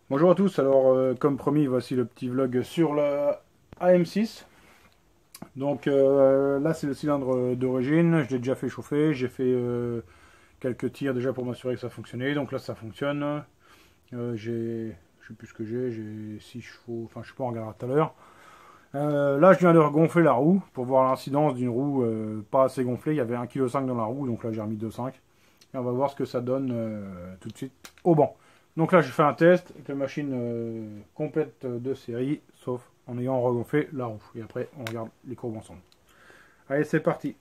Bonjour à tous, alors comme promis, voici le petit vlog sur la AM6. Donc là c'est le cylindre d'origine, je l'ai déjà fait chauffer, j'ai fait quelques tirs déjà pour m'assurer que ça fonctionnait, donc là ça fonctionne. Je sais plus ce que j'ai 6 chevaux, enfin je sais pas, on regardera tout à l'heure. Là je viens de regonfler la roue pour voir l'incidence d'une roue pas assez gonflée, il y avait 1,5 kg dans la roue, donc là j'ai remis 2,5 kg. Et on va voir ce que ça donne tout de suite au banc. Donc là, j'ai fait un test avec la machine complète de série, sauf en ayant regonflé la roue. Et après, on regarde les courbes ensemble. Allez, c'est parti.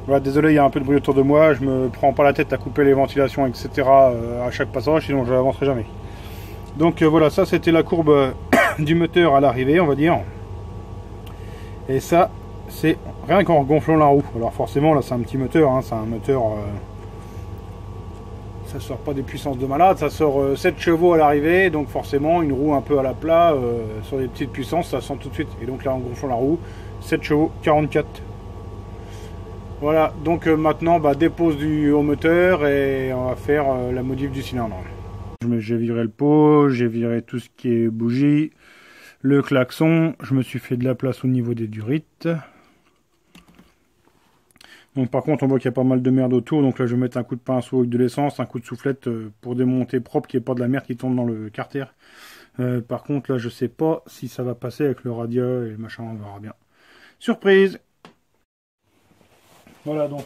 Voilà, désolé, il y a un peu de bruit autour de moi, je me prends pas la tête à couper les ventilations, etc. À chaque passage, sinon je n'avancerai jamais. Donc voilà, ça c'était la courbe du moteur à l'arrivée, on va dire. Et ça, c'est rien qu'en gonflant la roue. Alors forcément, là c'est un petit moteur, hein, c'est un moteur... ça sort pas des puissances de malade, ça sort 7 chevaux à l'arrivée, donc forcément une roue un peu à la plat, sur des petites puissances, ça sent tout de suite. Et donc là en gonflant la roue, 7 chevaux, 44. Voilà, donc maintenant dépose au moteur et on va faire la modif du cylindre. J'ai viré le pot, j'ai viré tout ce qui est bougie, le klaxon, je me suis fait de la place au niveau des durites. Donc par contre on voit qu'il y a pas mal de merde autour, donc là je vais mettre un coup de pinceau avec de l'essence, un coup de soufflette pour démonter propre, qu'il n'y ait pas de la merde qui tombe dans le carter. Par contre là je sais pas si ça va passer avec le radia et le machin, on verra bien. Surprise! Voilà, donc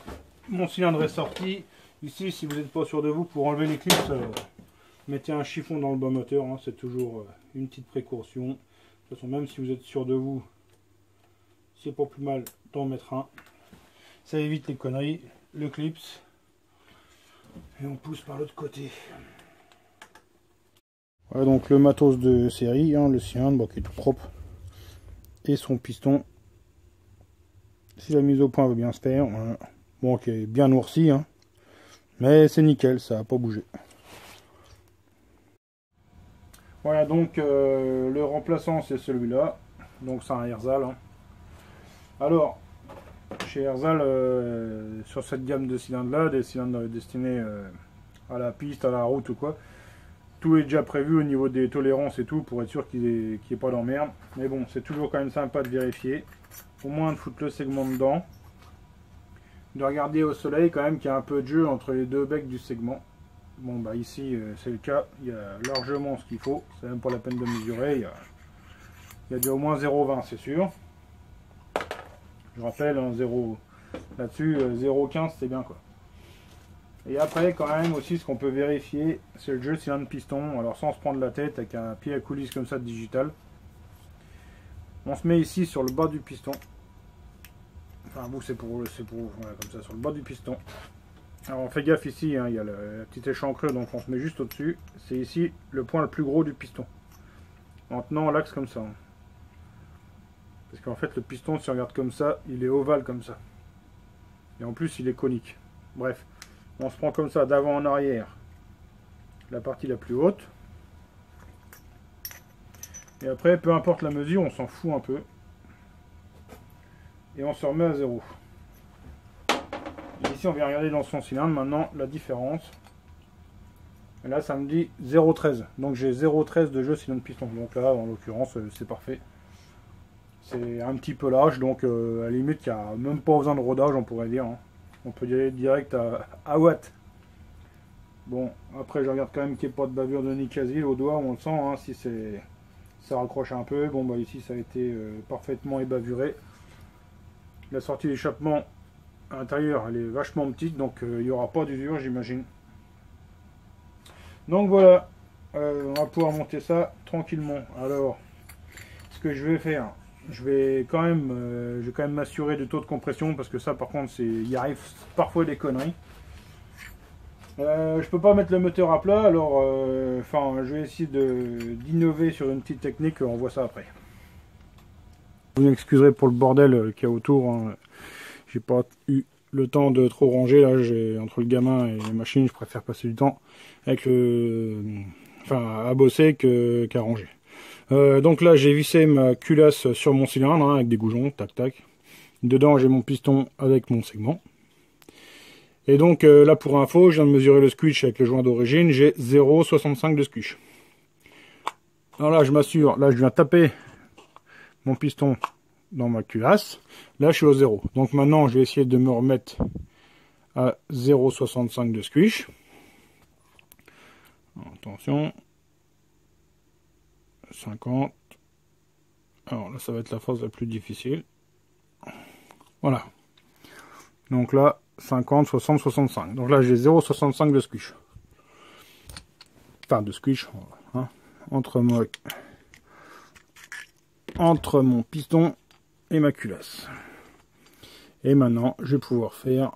mon cylindre est sorti. Ici, si vous n'êtes pas sûr de vous, pour enlever l'éclipse, mettez un chiffon dans le bas moteur, hein, c'est toujours une petite précaution. De toute façon, même si vous êtes sûr de vous, c'est pas plus mal d'en mettre un. Ça évite les conneries, le clips. Et on pousse par l'autre côté. Voilà donc le matos de série, hein, le cylindre qui est tout propre. Et son piston. Si la mise au point veut bien se faire, voilà. Bon, qui est bien noirci, hein. Mais c'est nickel, ça n'a pas bougé. Voilà, donc le remplaçant c'est celui-là, donc c'est un Herzal. Hein. Alors, chez Herzal, sur cette gamme de cylindres là, des cylindres destinés à la piste, à la route ou quoi, tout est déjà prévu au niveau des tolérances et tout pour être sûr qu'il n'y ait pas d'emmerde. Mais bon, c'est toujours quand même sympa de vérifier. Au moins de foutre le segment dedans. De regarder au soleil quand même qu'il y a un peu de jeu entre les deux becs du segment. Bon bah ici c'est le cas, il y a largement ce qu'il faut, c'est même pas la peine de mesurer, il y a déjà au moins 0,20 c'est sûr. Je rappelle, hein, 0 là-dessus, 0,15 c'est bien quoi. Et après quand même aussi ce qu'on peut vérifier, c'est le jeu cylindre piston, alors sans se prendre la tête avec un pied à coulisse comme ça de digital. On se met ici sur le bas du piston. Enfin vous c'est pour voilà, comme ça sur le bas du piston. Alors on fait gaffe ici, hein, il y a la petite échancrure donc on se met juste au dessus. C'est ici le point le plus gros du piston. En tenant l'axe comme ça. Hein. Parce qu'en fait le piston si on regarde comme ça, il est ovale comme ça. Et en plus il est conique. Bref, on se prend comme ça d'avant en arrière. La partie la plus haute. Et après peu importe la mesure, on s'en fout un peu. Et on se remet à 0. Et ici on vient regarder dans son cylindre maintenant la différence. Et là ça me dit 0,13. Donc j'ai 0,13 de jeu cylindre piston. Donc là en l'occurrence c'est parfait. C'est un petit peu lâche, donc à la limite il n'y a même pas besoin de rodage on pourrait dire. Hein. On peut y aller direct à watt. Bon après je regarde quand même qu'il n'y ait pas de bavure de Nicasil au doigt, on le sent hein, si ça raccroche un peu. Bon bah ici ça a été parfaitement ébavuré. La sortie d'échappement à l'intérieur elle est vachement petite, donc il n'y aura pas d'usure j'imagine. Donc voilà, on va pouvoir monter ça tranquillement. Alors, ce que je vais faire, je vais quand même m'assurer du taux de compression parce que ça par contre il arrive parfois des conneries. Je peux pas mettre le moteur à plat, alors je vais essayer d'innover sur une petite technique, on voit ça après. Vous m'excuserez pour le bordel qu'il y a autour, hein. J'ai pas eu le temps de trop ranger, là, entre le gamin et les machines, je préfère passer du temps avec à bosser qu'à ranger. Donc là, j'ai vissé ma culasse sur mon cylindre, hein, avec des goujons, tac tac. Dedans, j'ai mon piston avec mon segment. Et donc là, pour info, je viens de mesurer le squish avec le joint d'origine, j'ai 0,65 de squish. Alors là, je m'assure, là, je viens taper mon piston dans ma culasse. Là, je suis au 0. Donc maintenant, je vais essayer de me remettre à 0,65 de squish. Attention. 50. Alors là, ça va être la phase la plus difficile. Voilà. Donc là, 50, 60, 65. Donc là, j'ai 0,65 de squish. Enfin, de squish, hein, entre mon piston et ma culasse. Et maintenant, je vais pouvoir faire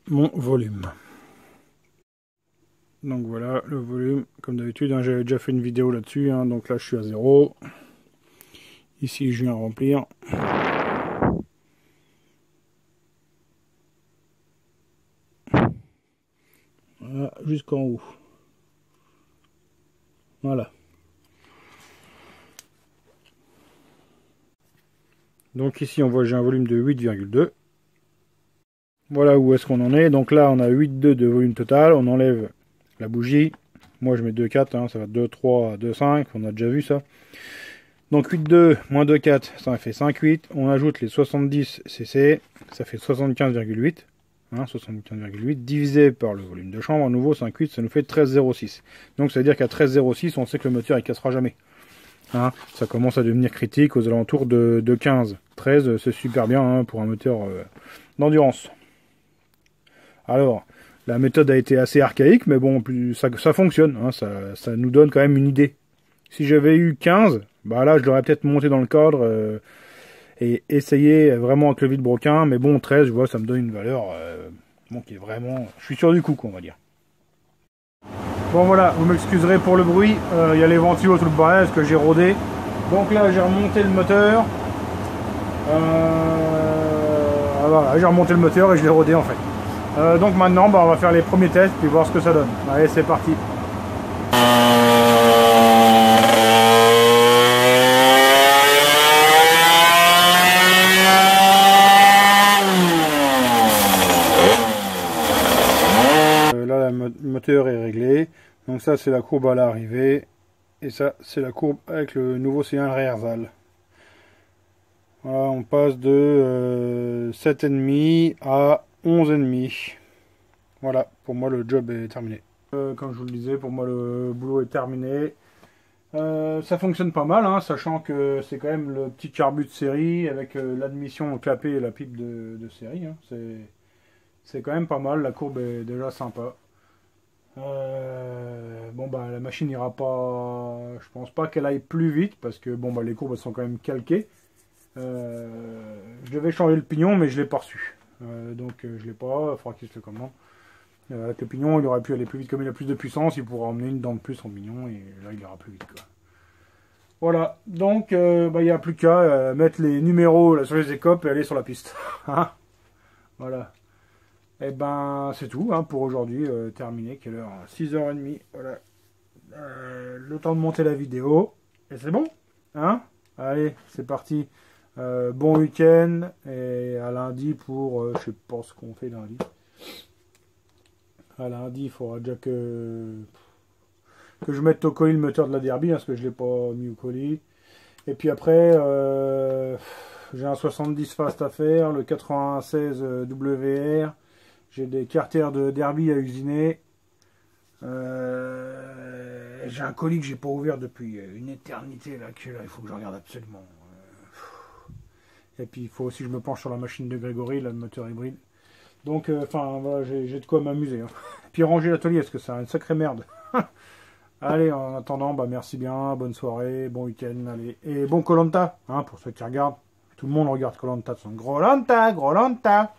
mon volume. Donc voilà, le volume, comme d'habitude, hein, j'avais déjà fait une vidéo là-dessus, hein, donc là je suis à 0. Ici, je viens remplir. Voilà, jusqu'en haut. Voilà. Donc ici, on voit j'ai un volume de 8,2. Voilà où est-ce qu'on en est. Donc là, on a 8,2 de volume total. On enlève la bougie. Moi, je mets 2,4. Hein, ça va 2,3, 2,5. On a déjà vu ça. Donc 8,2 moins 2,4, ça fait 5,8. On ajoute les 70 cc. Ça fait 75,8. Hein, 75,8 divisé par le volume de chambre. À nouveau, 5,8, ça nous fait 13,06. Donc ça veut dire qu'à 13,06, on sait que le moteur, il cassera jamais. Hein, ça commence à devenir critique aux alentours de 15. 13, c'est super bien, hein, pour un moteur d'endurance. Alors, la méthode a été assez archaïque, mais bon, ça fonctionne. Hein, ça nous donne quand même une idée. Si j'avais eu 15, bah là, je l'aurais peut-être monté dans le cadre et essayé vraiment avec le vide-broquin. Mais bon, 13, je vois, ça me donne une valeur qui est vraiment... Je suis sûr du coup, quoi, on va dire. Bon voilà, vous m'excuserez pour le bruit, il y a les ventilos tout le bordel, parce que j'ai rodé. Donc là, j'ai remonté le moteur. Voilà, j'ai remonté le moteur et je l'ai rodé en fait. Donc maintenant, on va faire les premiers tests, puis voir ce que ça donne. Allez, c'est parti. Là, le moteur est réglé. Donc ça, c'est la courbe à l'arrivée. Et ça, c'est la courbe avec le nouveau cylindre Erzal. Voilà, on passe de 7,5 à 11,5. Voilà, pour moi, le job est terminé. Comme je vous le disais, pour moi, le boulot est terminé. Ça fonctionne pas mal, hein, sachant que c'est quand même le petit carbu de série avec l'admission clapée et la pipe de série. Hein. C'est quand même pas mal, la courbe est déjà sympa. Bon bah la machine ira pas, je pense pas qu'elle aille plus vite parce que bon bah les courbes elles sont quand même calquées. Je devais changer le pignon mais je l'ai pas reçu, donc je l'ai pas, il faudra qu'il se le commande. Avec le pignon il aurait pu aller plus vite, comme il a plus de puissance il pourra emmener une dent de plus en pignon et là il ira plus vite quoi. Voilà, donc il n'y a plus qu'à mettre les numéros là, sur les écopes et aller sur la piste. Voilà. Et ben c'est tout hein, pour aujourd'hui, terminé, quelle heure? 6h30, voilà. Le temps de monter la vidéo. Et c'est bon, hein? Allez, c'est parti. Bon week-end et à lundi pour, je sais pas ce qu'on fait lundi. À lundi, il faudra déjà que je mette au colis le moteur de la Derby, hein, parce que je l'ai pas mis au colis. Et puis après, j'ai un 70 fast à faire, le 96 WR. J'ai des carters de Derby à usiner. J'ai un colis que j'ai pas ouvert depuis une éternité là, il faut que je regarde absolument. Et puis il faut aussi que je me penche sur la machine de Grégory, là, le moteur hybride. Donc voilà, j'ai de quoi m'amuser. Hein. Puis ranger l'atelier, parce que c'est une sacrée merde. Allez, en attendant, bah merci bien, bonne soirée, bon week-end, allez. Et bon Koh-Lanta, hein, pour ceux qui regardent. Tout le monde regarde Koh-Lanta, son gros Lanta, gros Lanta.